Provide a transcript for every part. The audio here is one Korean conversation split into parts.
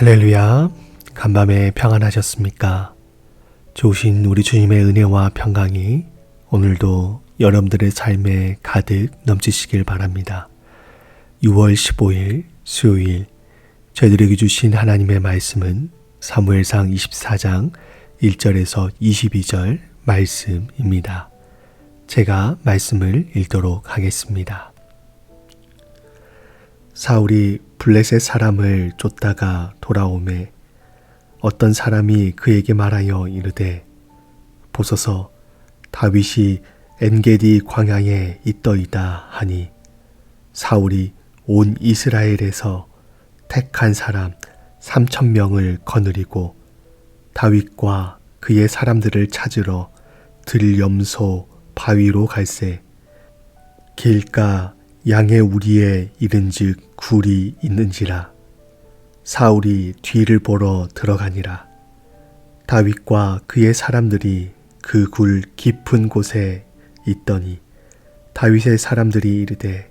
할렐루야, 간밤에 평안하셨습니까? 좋으신 우리 주님의 은혜와 평강이 오늘도 여러분들의 삶에 가득 넘치시길 바랍니다. 6월 15일 수요일, 저희들에게 주신 하나님의 말씀은 사무엘상 24장 1절에서 22절 말씀입니다. 제가 말씀을 읽도록 하겠습니다. 사울이 블레셋 사람을 쫓다가 돌아오매 어떤 사람이 그에게 말하여 이르되 보소서 다윗이 엔게디 광야에 있더이다 하니 사울이 온 이스라엘에서 택한 사람 3,000명을 거느리고 다윗과 그의 사람들을 찾으러 들염소 바위로 갈새 길가 양의 우리에 이른즉 굴이 있는지라. 사울이 뒤를 보러 들어가니라. 다윗과 그의 사람들이 그 굴 깊은 곳에 있더니 다윗의 사람들이 이르되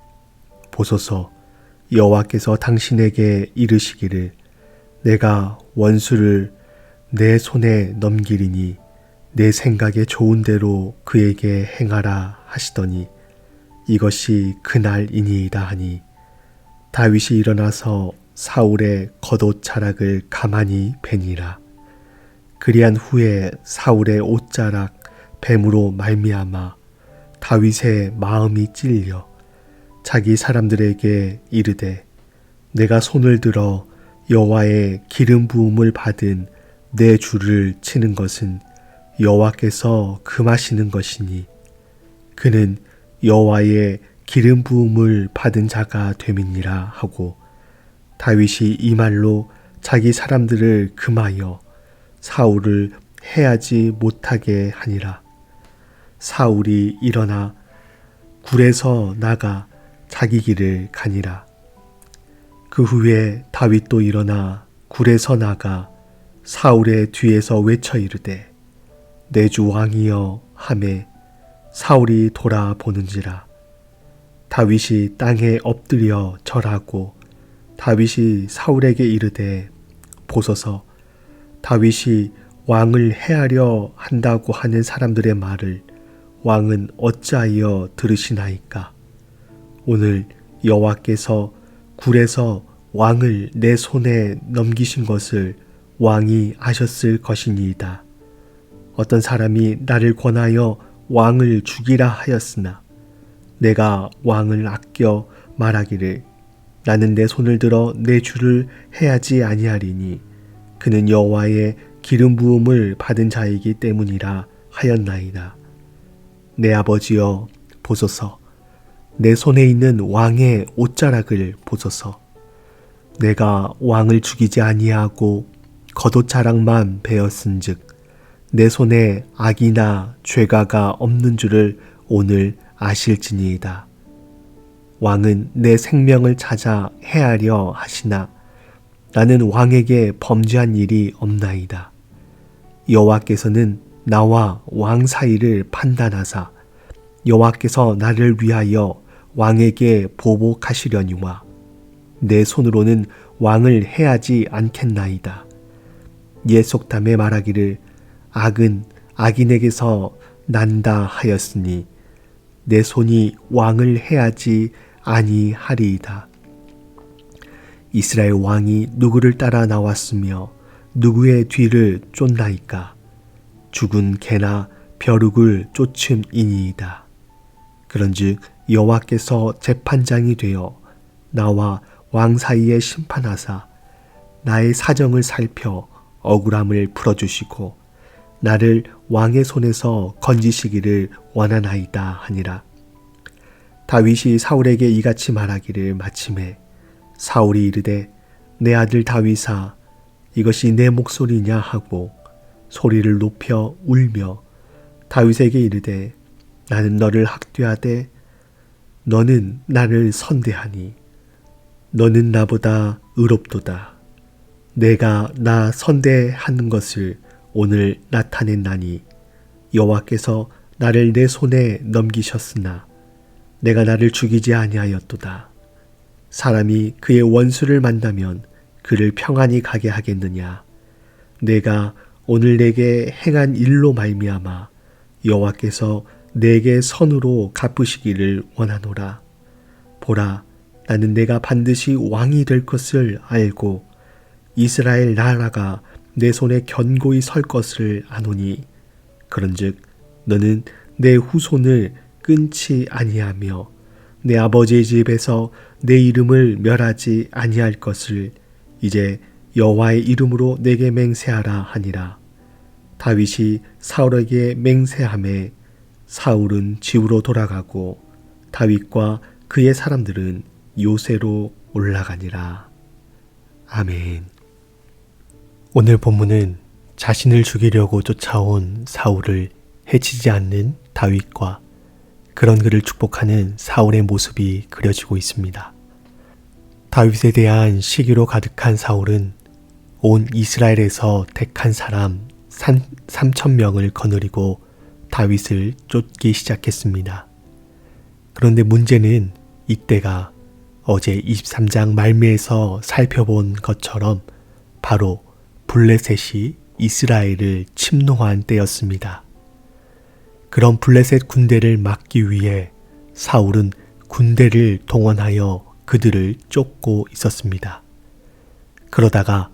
보소서 여호와께서 당신에게 이르시기를 내가 원수를 내 손에 넘기리니 내 생각에 좋은 대로 그에게 행하라 하시더니 이것이 그날이니이다 하니 다윗이 일어나서 사울의 겉옷자락을 가만히 베니라. 그리한 후에 사울의 옷자락 뱀으로 말미암아 다윗의 마음이 찔려 자기 사람들에게 이르되 내가 손을 들어 여호와의 기름 부음을 받은 내 주를 치는 것은 여호와께서 금하시는 것이니 그는 여호와의 기름 부음을 받은 자가 됨이니라 하고 다윗이 이 말로 자기 사람들을 금하여 사울을 해하지 못하게 하니라. 사울이 일어나 굴에서 나가 자기 길을 가니라. 그 후에 다윗도 일어나 굴에서 나가 사울의 뒤에서 외쳐 이르되 내 주 왕이여 하매 사울이 돌아보는지라. 다윗이 땅에 엎드려 절하고 다윗이 사울에게 이르되 보소서 다윗이 왕을 해하려 한다고 하는 사람들의 말을 왕은 어찌하여 들으시나이까. 오늘 여호와께서 굴에서 왕을 내 손에 넘기신 것을 왕이 아셨을 것이니이다. 어떤 사람이 나를 권하여 왕을 죽이라 하였으나 내가 왕을 아껴 말하기를 나는 내 손을 들어 내 주를 해하지 아니하리니 그는 여호와의 기름 부음을 받은 자이기 때문이라 하였나이다. 내 아버지여 보소서 내 손에 있는 왕의 옷자락을 보소서. 내가 왕을 죽이지 아니하고 겉옷자락만 베었은즉 내 손에 악이나 죄가가 없는 줄을 오늘 아실지니이다. 왕은 내 생명을 찾아 해하려 하시나 나는 왕에게 범죄한 일이 없나이다. 여호와께서는 나와 왕 사이를 판단하사 여호와께서 나를 위하여 왕에게 보복하시려니와 내 손으로는 왕을 해하지 않겠나이다. 옛 속담에 말하기를 악은 악인에게서 난다 하였으니 내 손이 왕을 해하지 아니하리이다. 이스라엘 왕이 누구를 따라 나왔으며 누구의 뒤를 쫓나이까. 죽은 개나 벼룩을 쫓음이니이다. 그런즉 여호와께서 재판장이 되어 나와 왕 사이에 심판하사 나의 사정을 살펴 억울함을 풀어주시고 나를 왕의 손에서 건지시기를 원하나이다 하니라. 다윗이 사울에게 이같이 말하기를 마침에 사울이 이르되 내 아들 다윗아 이것이 내 목소리냐 하고 소리를 높여 울며 다윗에게 이르되 나는 너를 학대하되 너는 나를 선대하니 너는 나보다 의롭도다. 내가 나 선대하는 것을 오늘 나타낸나니 여호와께서 나를 내 손에 넘기셨으나 내가 나를 죽이지 아니하였도다. 사람이 그의 원수를 만나면 그를 평안히 가게 하겠느냐. 내가 오늘 내게 행한 일로 말미암아 여호와께서 내게 선으로 갚으시기를 원하노라. 보라, 나는 내가 반드시 왕이 될 것을 알고 이스라엘 나라가 내 손에 견고히 설 것을 아노니 그런즉 너는 내 후손을 끊지 아니하며 내 아버지의 집에서 내 이름을 멸하지 아니할 것을 이제 여호와의 이름으로 내게 맹세하라 하니라. 다윗이 사울에게 맹세하매 사울은 집으로 돌아가고 다윗과 그의 사람들은 요새로 올라가니라. 아멘. 오늘 본문은 자신을 죽이려고 쫓아온 사울을 해치지 않는 다윗과 그런 그를 축복하는 사울의 모습이 그려지고 있습니다. 다윗에 대한 시기로 가득한 사울은 온 이스라엘에서 택한 사람 3,000명을 거느리고 다윗을 쫓기 시작했습니다. 그런데 문제는 이때가 어제 23장 말미에서 살펴본 것처럼 바로 블레셋이 이스라엘을 침노한 때였습니다. 그런 블레셋 군대를 막기 위해 사울은 군대를 동원하여 그들을 쫓고 있었습니다. 그러다가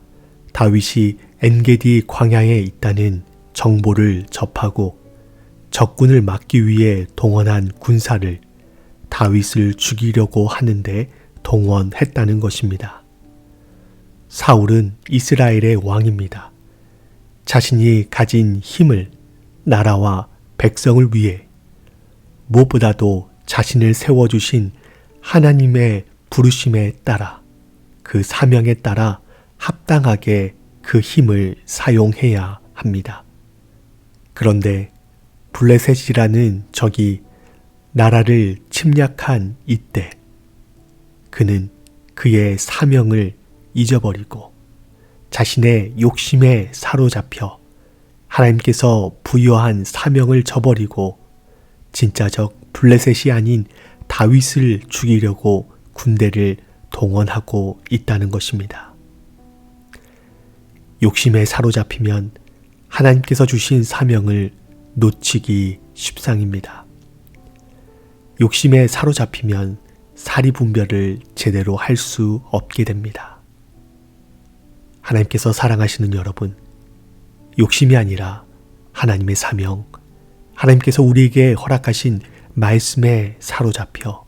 다윗이 엔게디 광야에 있다는 정보를 접하고 적군을 막기 위해 동원한 군사를 다윗을 죽이려고 하는데 동원했다는 것입니다. 사울은 이스라엘의 왕입니다. 자신이 가진 힘을 나라와 백성을 위해 무엇보다도 자신을 세워주신 하나님의 부르심에 따라 그 사명에 따라 합당하게 그 힘을 사용해야 합니다. 그런데 블레셋이라는 적이 나라를 침략한 이때 그는 그의 사명을 잊어버리고 자신의 욕심에 사로잡혀 하나님께서 부여한 사명을 저버리고 진짜적 블레셋이 아닌 다윗을 죽이려고 군대를 동원하고 있다는 것입니다. 욕심에 사로잡히면 하나님께서 주신 사명을 놓치기 십상입니다. 욕심에 사로잡히면 사리분별을 제대로 할 수 없게 됩니다. 하나님께서 사랑하시는 여러분, 욕심이 아니라 하나님의 사명, 하나님께서 우리에게 허락하신 말씀에 사로잡혀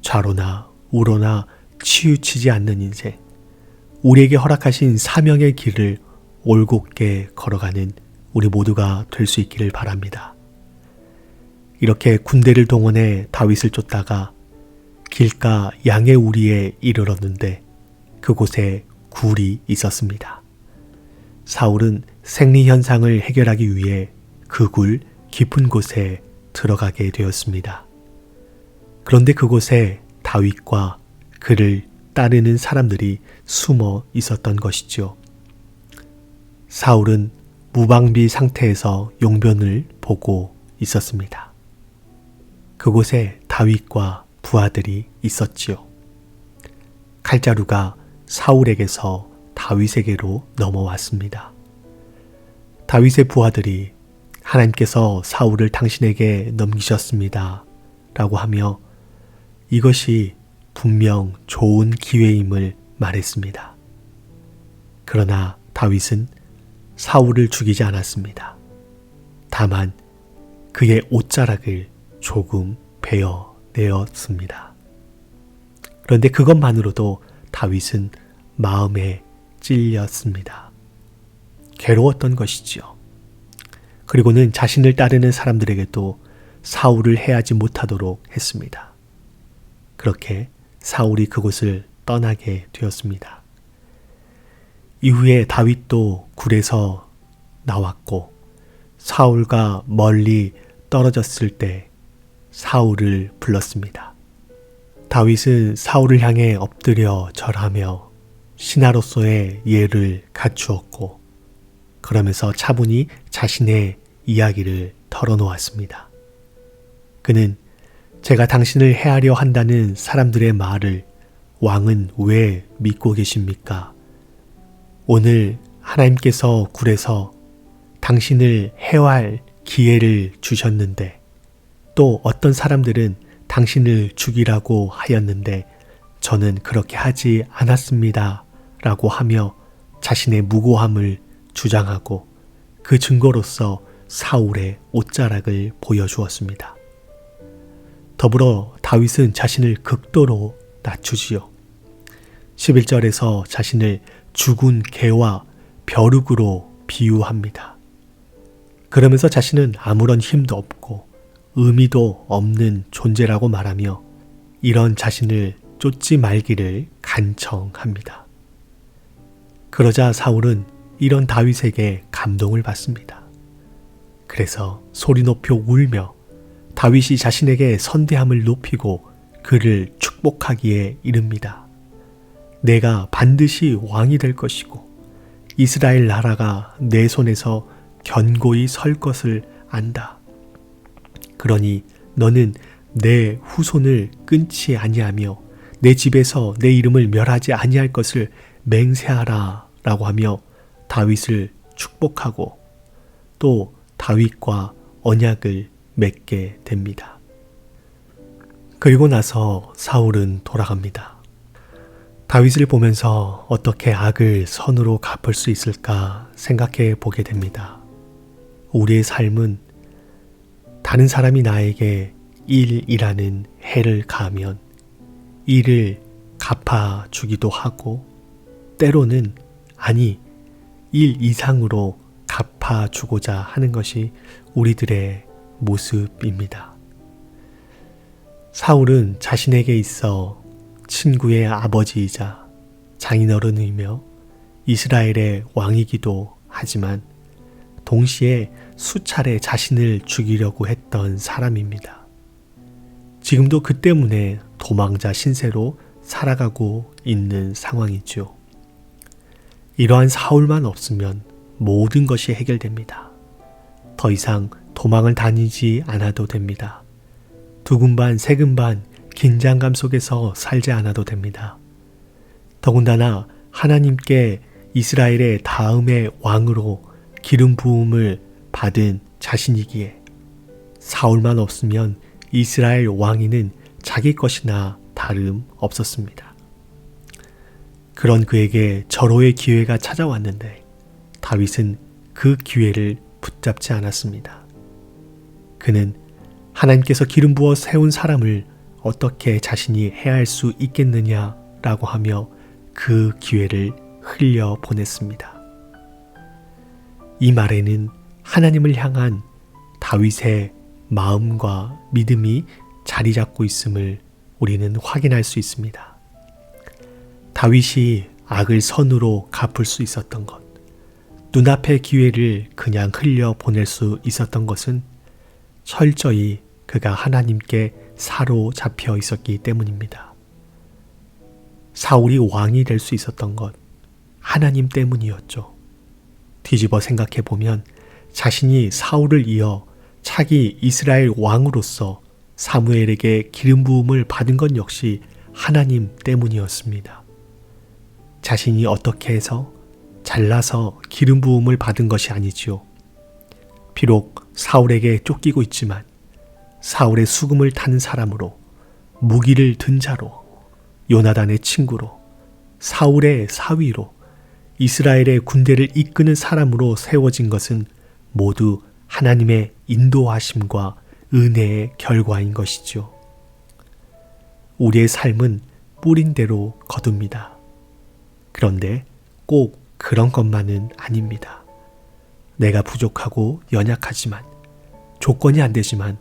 좌로나 우로나 치우치지 않는 인생, 우리에게 허락하신 사명의 길을 올곧게 걸어가는 우리 모두가 될 수 있기를 바랍니다. 이렇게 군대를 동원해 다윗을 쫓다가 길가 양의 우리에 이르렀는데 그곳에 굴이 있었습니다. 사울은 생리 현상을 해결하기 위해 그 굴 깊은 곳에 들어가게 되었습니다. 그런데 그곳에 다윗과 그를 따르는 사람들이 숨어 있었던 것이죠. 사울은 무방비 상태에서 용변을 보고 있었습니다. 그곳에 다윗과 부하들이 있었지요. 칼자루가 사울에게서 다윗에게로 넘어왔습니다. 다윗의 부하들이 하나님께서 사울을 당신에게 넘기셨습니다 라고 하며 이것이 분명 좋은 기회임을 말했습니다. 그러나 다윗은 사울을 죽이지 않았습니다. 다만 그의 옷자락을 조금 베어내었습니다. 그런데 그것만으로도 다윗은 마음에 찔렸습니다. 괴로웠던 것이지요. 그리고는 자신을 따르는 사람들에게도 사울을 해하지 못하도록 했습니다. 그렇게 사울이 그곳을 떠나게 되었습니다. 이후에 다윗도 굴에서 나왔고 사울과 멀리 떨어졌을 때 사울을 불렀습니다. 다윗은 사울을 향해 엎드려 절하며 신하로서의 예를 갖추었고 그러면서 차분히 자신의 이야기를 털어놓았습니다. 그는 제가 당신을 해하려 한다는 사람들의 말을 왕은 왜 믿고 계십니까? 오늘 하나님께서 굴에서 당신을 해할 기회를 주셨는데 또 어떤 사람들은 당신을 죽이라고 하였는데 저는 그렇게 하지 않았습니다 라고 하며 자신의 무고함을 주장하고 그 증거로서 사울의 옷자락을 보여주었습니다. 더불어 다윗은 자신을 극도로 낮추지요. 11절에서 자신을 죽은 개와 벼룩으로 비유합니다. 그러면서 자신은 아무런 힘도 없고 의미도 없는 존재라고 말하며 이런 자신을 쫓지 말기를 간청합니다. 그러자 사울은 이런 다윗에게 감동을 받습니다. 그래서 소리 높여 울며 다윗이 자신에게 선대함을 높이고 그를 축복하기에 이릅니다. 내가 반드시 왕이 될 것이고 이스라엘 나라가 내 손에서 견고히 설 것을 안다. 그러니 너는 내 후손을 끊지 아니하며 내 집에서 내 이름을 멸하지 아니할 것을 맹세하라 라고 하며 다윗을 축복하고 또 다윗과 언약을 맺게 됩니다. 그리고 나서 사울은 돌아갑니다. 다윗을 보면서 어떻게 악을 선으로 갚을 수 있을까 생각해 보게 됩니다. 우리의 삶은 다른 사람이 나에게 일이라는 해를 가하면 이를 갚아주기도 하고 때로는 아니 일 이상으로 갚아주고자 하는 것이 우리들의 모습입니다. 사울은 자신에게 있어 친구의 아버지이자 장인어른이며 이스라엘의 왕이기도 하지만 동시에 수차례 자신을 죽이려고 했던 사람입니다. 지금도 그 때문에 도망자 신세로 살아가고 있는 상황이죠. 이러한 사울만 없으면 모든 것이 해결됩니다. 더 이상 도망을 다니지 않아도 됩니다. 두근반 세근반 긴장감 속에서 살지 않아도 됩니다. 더군다나 하나님께 이스라엘의 다음의 왕으로 기름 부음을 받은 자신이기에 사울만 없으면 이스라엘 왕위는 자기 것이나 다름 없었습니다. 그런 그에게 절호의 기회가 찾아왔는데 다윗은 그 기회를 붙잡지 않았습니다. 그는 하나님께서 기름 부어 세운 사람을 어떻게 자신이 해할 수 있겠느냐라고 하며 그 기회를 흘려보냈습니다. 이 말에는 하나님을 향한 다윗의 마음과 믿음이 자리 잡고 있음을 우리는 확인할 수 있습니다. 다윗이 악을 선으로 갚을 수 있었던 것, 눈앞의 기회를 그냥 흘려보낼 수 있었던 것은 철저히 그가 하나님께 사로잡혀 있었기 때문입니다. 사울이 왕이 될 수 있었던 것, 하나님 때문이었죠. 뒤집어 생각해 보면 자신이 사울을 이어 차기 이스라엘 왕으로서 사무엘에게 기름 부음을 받은 것 역시 하나님 때문이었습니다. 자신이 어떻게 해서 잘나서 기름 부음을 받은 것이 아니지요. 비록 사울에게 쫓기고 있지만 사울의 수금을 타는 사람으로, 무기를 든 자로, 요나단의 친구로, 사울의 사위로, 이스라엘의 군대를 이끄는 사람으로 세워진 것은 모두 하나님의 인도하심과 은혜의 결과인 것이죠. 우리의 삶은 뿌린 대로 거둡니다. 그런데 꼭 그런 것만은 아닙니다. 내가 부족하고 연약하지만, 조건이 안 되지만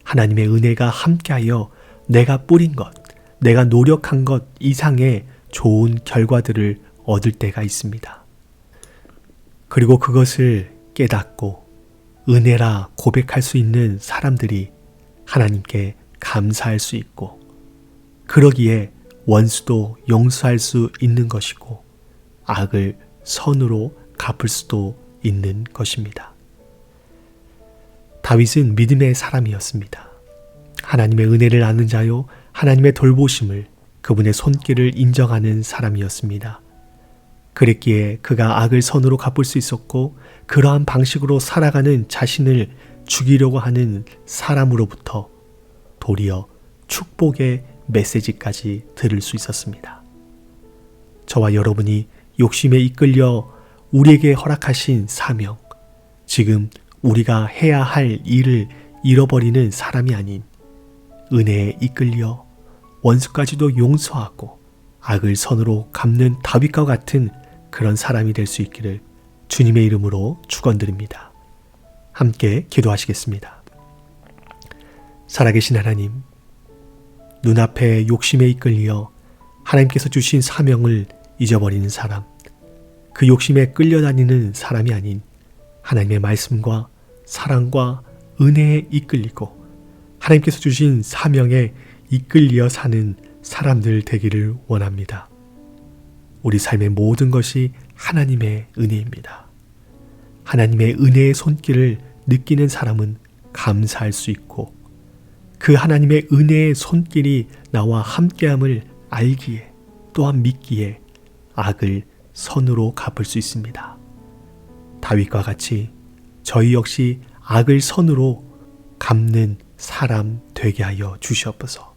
하나님의 은혜가 함께하여 내가 뿌린 것, 내가 노력한 것 이상의 좋은 결과들을 얻을 때가 있습니다. 그리고 그것을 깨닫고 은혜라 고백할 수 있는 사람들이 하나님께 감사할 수 있고, 그러기에 원수도 용서할 수 있는 것이고 악을 선으로 갚을 수도 있는 것입니다. 다윗은 믿음의 사람이었습니다. 하나님의 은혜를 아는 자요, 하나님의 돌보심을, 그분의 손길을 인정하는 사람이었습니다. 그랬기에 그가 악을 선으로 갚을 수 있었고 그러한 방식으로 살아가는 자신을 죽이려고 하는 사람으로부터 도리어 축복의 메시지까지 들을 수 있었습니다. 저와 여러분이 욕심에 이끌려 우리에게 허락하신 사명, 지금 우리가 해야 할 일을 잃어버리는 사람이 아닌 은혜에 이끌려 원수까지도 용서하고 악을 선으로 갚는 다윗과 같은 그런 사람이 될 수 있기를 주님의 이름으로 축원드립니다. 함께 기도하시겠습니다. 살아계신 하나님, 눈앞에 욕심에 이끌려 하나님께서 주신 사명을 잊어버리는 사람, 그 욕심에 끌려다니는 사람이 아닌 하나님의 말씀과 사랑과 은혜에 이끌리고 하나님께서 주신 사명에 이끌려 사는 사람들 되기를 원합니다. 우리 삶의 모든 것이 하나님의 은혜입니다. 하나님의 은혜의 손길을 느끼는 사람은 감사할 수 있고 그 하나님의 은혜의 손길이 나와 함께함을 알기에 또한 믿기에 악을 선으로 갚을 수 있습니다. 다윗과 같이 저희 역시 악을 선으로 갚는 사람 되게 하여 주시옵소서.